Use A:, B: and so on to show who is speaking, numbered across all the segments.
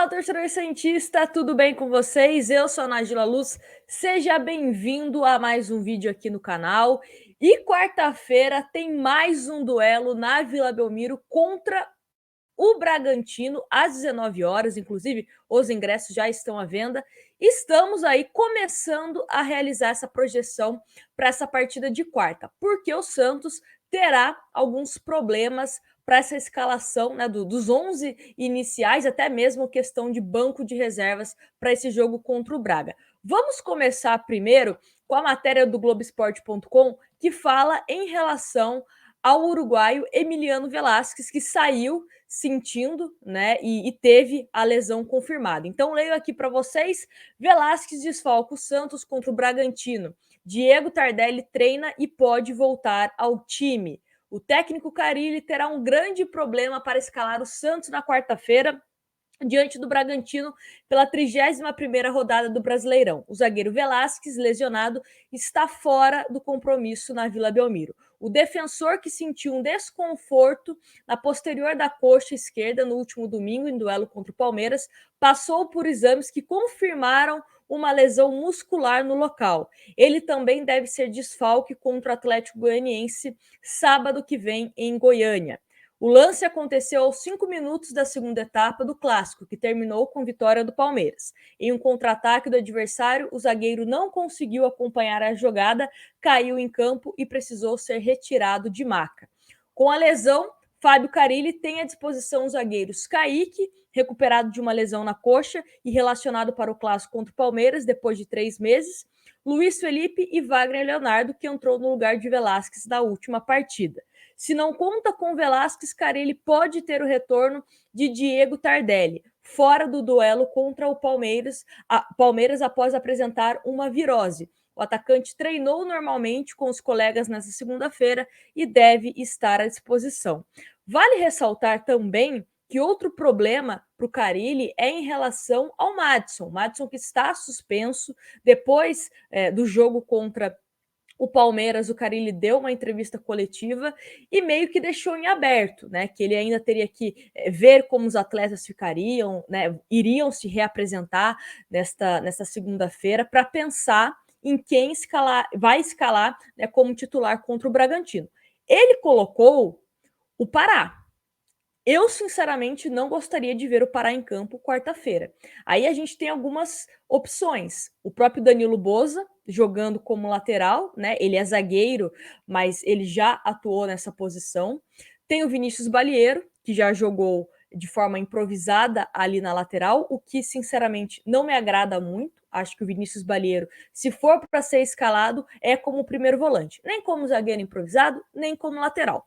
A: Fala, torcedor santista, tudo bem com vocês? Eu sou a Nagila Luz, seja bem-vindo a mais um vídeo aqui no canal. E quarta-feira tem mais um duelo na Vila Belmiro contra o Bragantino às 19 horas, inclusive os ingressos já estão à venda. Estamos aí começando a realizar essa projeção para essa partida de quarta, porque o Santos terá alguns problemas para essa escalação, né, dos 11 iniciais, até mesmo questão de banco de reservas para esse jogo contra o Braga. Vamos começar primeiro com a matéria do Globoesporte.com, que fala em relação ao uruguaio Emiliano Velasquez, que saiu sentindo, né, e teve a lesão confirmada. Então, leio aqui para vocês: Velasquez desfalca o Santos contra o Bragantino. Diego Tardelli treina e pode voltar ao time. O técnico Carille terá um grande problema para escalar o Santos na quarta-feira, diante do Bragantino, pela 31ª rodada do Brasileirão. O zagueiro Velasquez, lesionado, está fora do compromisso na Vila Belmiro. O defensor, que sentiu um desconforto na posterior da coxa esquerda no último domingo, em duelo contra o Palmeiras, passou por exames que confirmaram uma lesão muscular no local. Ele também deve ser desfalque contra o Atlético Goianiense sábado que vem em Goiânia. O lance aconteceu aos 5 minutos da segunda etapa do Clássico, que terminou com vitória do Palmeiras. Em um contra-ataque do adversário, o zagueiro não conseguiu acompanhar a jogada, caiu em campo e precisou ser retirado de maca. Com a lesão, Fábio Carille tem à disposição os zagueiros Kaique, recuperado de uma lesão na coxa e relacionado para o Clássico contra o Palmeiras depois de 3 meses, Luiz Felipe e Wagner Leonardo, que entrou no lugar de Velasquez na última partida. Se não conta com Velasquez, Carille pode ter o retorno de Diego Tardelli, fora do duelo contra o Palmeiras após apresentar uma virose. O atacante treinou normalmente com os colegas nesta segunda-feira e deve estar à disposição. Vale ressaltar também que outro problema para o Carille é em relação ao Maddison. Maddison, que está suspenso depois do jogo contra o Palmeiras. O Carille deu uma entrevista coletiva e meio que deixou em aberto, né, que ele ainda teria que ver como os atletas ficariam, né, iriam se reapresentar nesta segunda-feira para pensar em quem vai escalar, né, como titular contra o Bragantino. Ele colocou o Pará. Eu, sinceramente, não gostaria de ver o Pará em campo quarta-feira. Aí a gente tem algumas opções. O próprio Danilo Boza, jogando como lateral, né? Ele é zagueiro, mas ele já atuou nessa posição. Tem o Vinícius Balieiro, que já jogou de forma improvisada ali na lateral, o que, sinceramente, não me agrada muito. Acho que o Vinícius Balieiro, se for para ser escalado, é como primeiro volante. Nem como zagueiro improvisado, nem como lateral.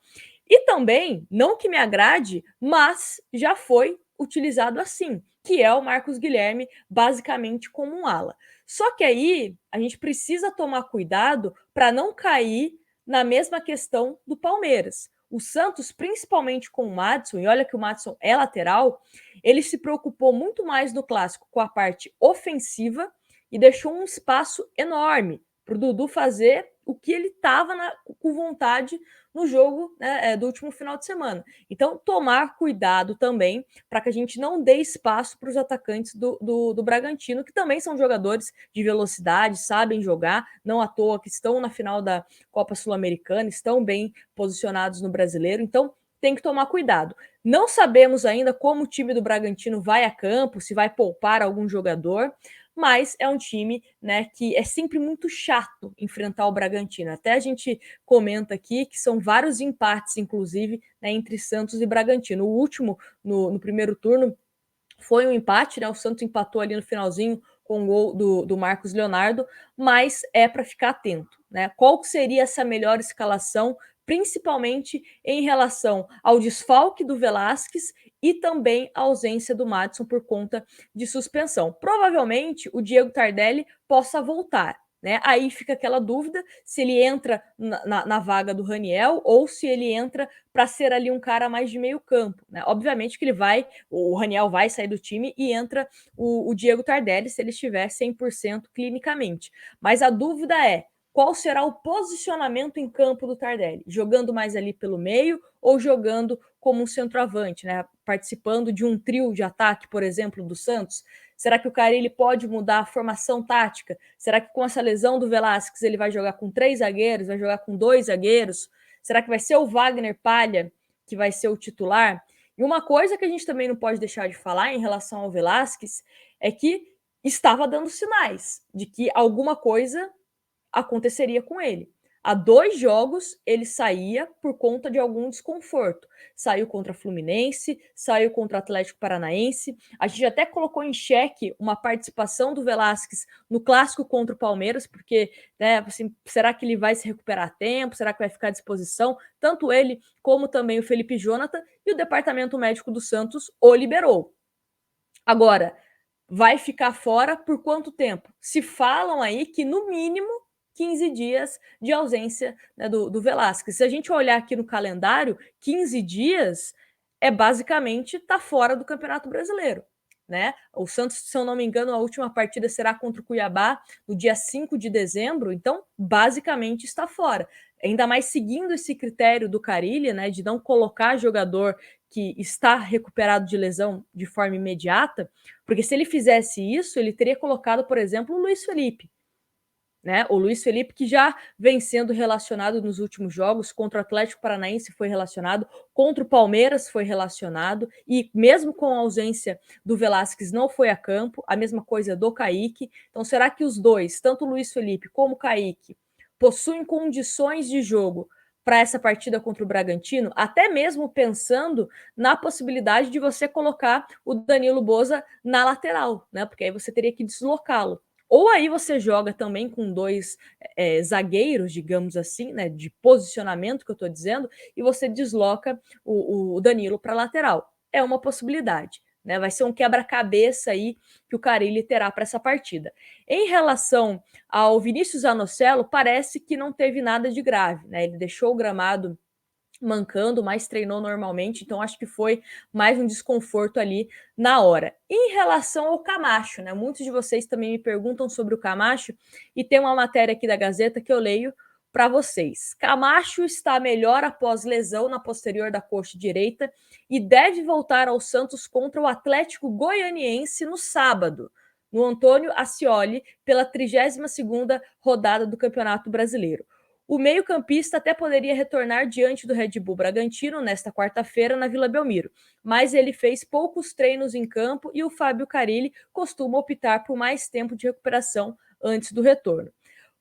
A: E também, não que me agrade, mas já foi utilizado assim, que é o Marcos Guilherme, basicamente como um ala. Só que aí a gente precisa tomar cuidado para não cair na mesma questão do Palmeiras. O Santos, principalmente com o Maddison, e olha que o Maddison é lateral, ele se preocupou muito mais no Clássico com a parte ofensiva e deixou um espaço enorme para o Dudu fazer o que ele estava com vontade no jogo, né, do último final de semana. Então, tomar cuidado também para que a gente não dê espaço para os atacantes do Bragantino, que também são jogadores de velocidade, sabem jogar, não à toa que estão na final da Copa Sul-Americana, estão bem posicionados no Brasileiro. Então, tem que tomar cuidado. Não sabemos ainda como o time do Bragantino vai a campo, se vai poupar algum jogador, mas é um time, né, que é sempre muito chato enfrentar o Bragantino. Até a gente comenta aqui que são vários empates, inclusive, né, entre Santos e Bragantino. O último, no primeiro turno, foi um empate, né? O Santos empatou ali no finalzinho com o gol do Marcos Leonardo, mas é para ficar atento, né? Qual seria essa melhor escalação, principalmente em relação ao desfalque do Velasquez e também a ausência do Maddison por conta de suspensão. Provavelmente o Diego Tardelli possa voltar, né? Aí fica aquela dúvida se ele entra na vaga do Raniel ou se ele entra para ser ali um cara mais de meio campo, né? Obviamente que o Raniel vai sair do time e entra o Diego Tardelli se ele estiver 100% clinicamente. Mas a dúvida é: qual será o posicionamento em campo do Tardelli? Jogando mais ali pelo meio ou jogando como um centroavante, né? Participando de um trio de ataque, por exemplo, do Santos. Será que o Carille pode mudar a formação tática? Será que com essa lesão do Velasquez ele vai jogar com 3 zagueiros, vai jogar com 2 zagueiros? Será que vai ser o Wagner Palha que vai ser o titular? E uma coisa que a gente também não pode deixar de falar em relação ao Velasquez é que estava dando sinais de que alguma coisa aconteceria com ele. Há 2 jogos ele saía por conta de algum desconforto. Saiu contra a Fluminense, saiu contra o Atlético Paranaense. A gente até colocou em xeque uma participação do Velasquez no clássico contra o Palmeiras, porque, né, assim, será que ele vai se recuperar a tempo? Será que vai ficar à disposição? Tanto ele como também o Felipe Jonathan, e o departamento médico do Santos o liberou. Agora, vai ficar fora por quanto tempo? Se falam aí que no mínimo 15 dias de ausência, né, do Velasquez. Se a gente olhar aqui no calendário, 15 dias é basicamente tá fora do Campeonato Brasileiro, né? O Santos, se eu não me engano, a última partida será contra o Cuiabá no dia 5 de dezembro, então basicamente está fora. Ainda mais seguindo esse critério do Carille, né, de não colocar jogador que está recuperado de lesão de forma imediata, porque se ele fizesse isso, ele teria colocado, por exemplo, o Luiz Felipe, né? O Luiz Felipe, que já vem sendo relacionado nos últimos jogos, contra o Atlético Paranaense foi relacionado, contra o Palmeiras foi relacionado, e mesmo com a ausência do Velasquez não foi a campo, a mesma coisa do Kaique. Então, será que os dois, tanto o Luiz Felipe como o Kaique, possuem condições de jogo para essa partida contra o Bragantino, até mesmo pensando na possibilidade de você colocar o Danilo Boza na lateral, né? Porque aí você teria que deslocá-lo. Ou aí você joga também com 2 zagueiros, digamos assim, né, de posicionamento que eu estou dizendo, e você desloca o Danilo para a lateral. É uma possibilidade. Né? Vai ser um quebra-cabeça aí que o Carille terá para essa partida. Em relação ao Vinícius Anocelo, parece que não teve nada de grave. Né? Ele deixou o gramado mancando, mas treinou normalmente, então acho que foi mais um desconforto ali na hora. Em relação ao Camacho, né? Muitos de vocês também me perguntam sobre o Camacho e tem uma matéria aqui da Gazeta que eu leio para vocês. Camacho está melhor após lesão na posterior da coxa direita e deve voltar ao Santos contra o Atlético Goianiense no sábado, no Antônio Ascioli, pela 32ª rodada do Campeonato Brasileiro. O meio-campista até poderia retornar diante do Red Bull Bragantino nesta quarta-feira na Vila Belmiro, mas ele fez poucos treinos em campo e o Fábio Carille costuma optar por mais tempo de recuperação antes do retorno.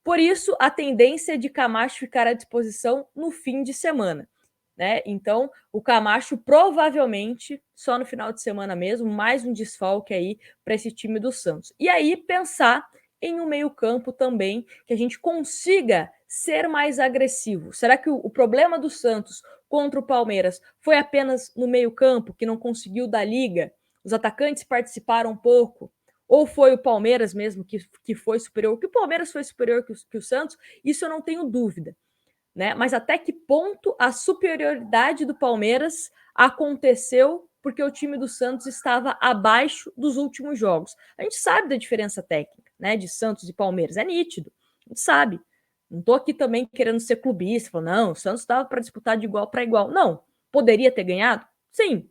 A: Por isso, a tendência é de Camacho ficar à disposição no fim de semana. Né? Então, o Camacho provavelmente só no final de semana mesmo, mais um desfalque aí para esse time do Santos. E aí pensar em um meio-campo também que a gente consiga ser mais agressivo. Será que o problema do Santos contra o Palmeiras foi apenas no meio-campo, que não conseguiu dar liga? Os atacantes participaram um pouco? Ou foi o Palmeiras mesmo que foi superior? Que o Palmeiras foi superior que o Santos? Isso eu não tenho dúvida. Né? Mas até que ponto a superioridade do Palmeiras aconteceu porque o time do Santos estava abaixo dos últimos jogos? A gente sabe da diferença técnica, né, de Santos e Palmeiras, é nítido, a gente sabe. Não estou aqui também querendo ser clubista, falando, não, o Santos estava para disputar de igual para igual. Não, poderia ter ganhado? Sim,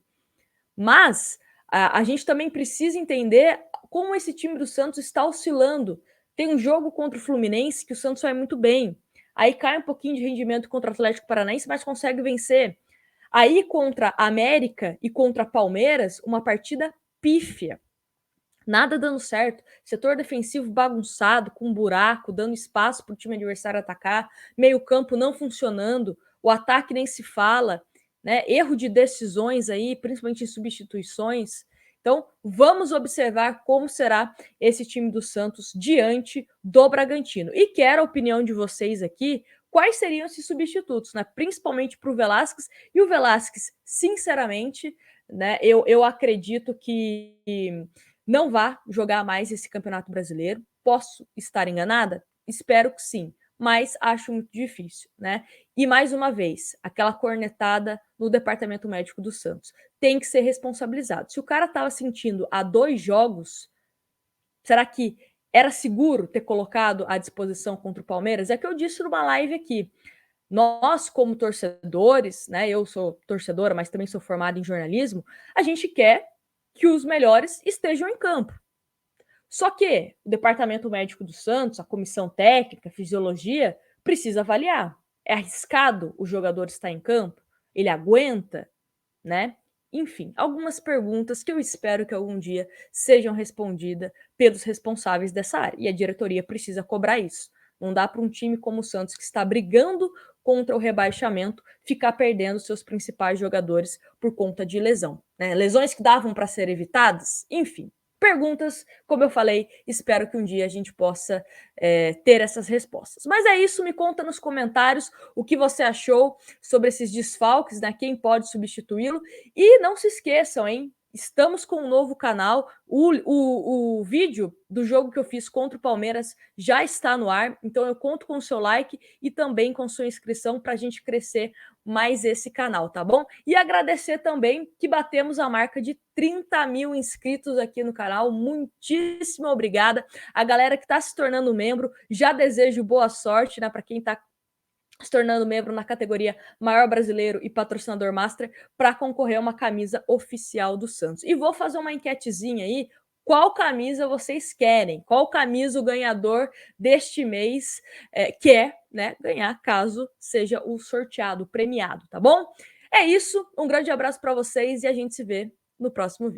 A: mas a gente também precisa entender como esse time do Santos está oscilando. Tem um jogo contra o Fluminense que o Santos vai muito bem. Aí cai um pouquinho de rendimento contra o Atlético Paranaense, mas consegue vencer. Aí contra a América e contra Palmeiras, uma partida pífia. Nada dando certo. Setor defensivo bagunçado, com um buraco, dando espaço para o time adversário atacar. Meio-campo não funcionando. O ataque nem se fala. Né? Erro de decisões aí, principalmente em substituições. Então, vamos observar como será esse time do Santos diante do Bragantino. E quero a opinião de vocês aqui, quais seriam esses substitutos, né? Principalmente para o Velasquez. E o Velasquez, sinceramente, né, eu acredito que não vá jogar mais esse Campeonato Brasileiro. Posso estar enganada? Espero que sim, mas acho muito difícil, né? E mais uma vez, aquela cornetada no departamento médico do Santos. Tem que ser responsabilizado. Se o cara estava sentindo há 2 jogos, será que era seguro ter colocado à disposição contra o Palmeiras? É que eu disse numa live aqui. Nós, como torcedores, né? Eu sou torcedora, mas também sou formada em jornalismo, a gente quer que os melhores estejam em campo. Só que o departamento médico do Santos, a comissão técnica, fisiologia, precisa avaliar. É arriscado o jogador estar em campo? Ele aguenta, né? Enfim, algumas perguntas que eu espero que algum dia sejam respondidas pelos responsáveis dessa área. E a diretoria precisa cobrar isso. Não dá para um time como o Santos, que está brigando contra o rebaixamento, ficar perdendo seus principais jogadores por conta de lesão. Né? Lesões que davam para ser evitadas? Enfim, perguntas, como eu falei, espero que um dia a gente possa ter essas respostas. Mas é isso, me conta nos comentários o que você achou sobre esses desfalques, né? Quem pode substituí-lo. E não se esqueçam, hein? Estamos com um novo canal. O vídeo do jogo que eu fiz contra o Palmeiras já está no ar. Então eu conto com o seu like e também com sua inscrição para a gente crescer mais esse canal, tá bom? E agradecer também que batemos a marca de 30 mil inscritos aqui no canal. Muitíssimo obrigada. A galera que está se tornando membro, já desejo boa sorte, né? Para quem está se tornando membro na categoria Maior Brasileiro e Patrocinador Master para concorrer a uma camisa oficial do Santos. E vou fazer uma enquetezinha aí. Qual camisa vocês querem? Qual camisa o ganhador deste mês quer, né, ganhar, caso seja o sorteado, o premiado, tá bom? É isso. Um grande abraço para vocês e a gente se vê no próximo vídeo.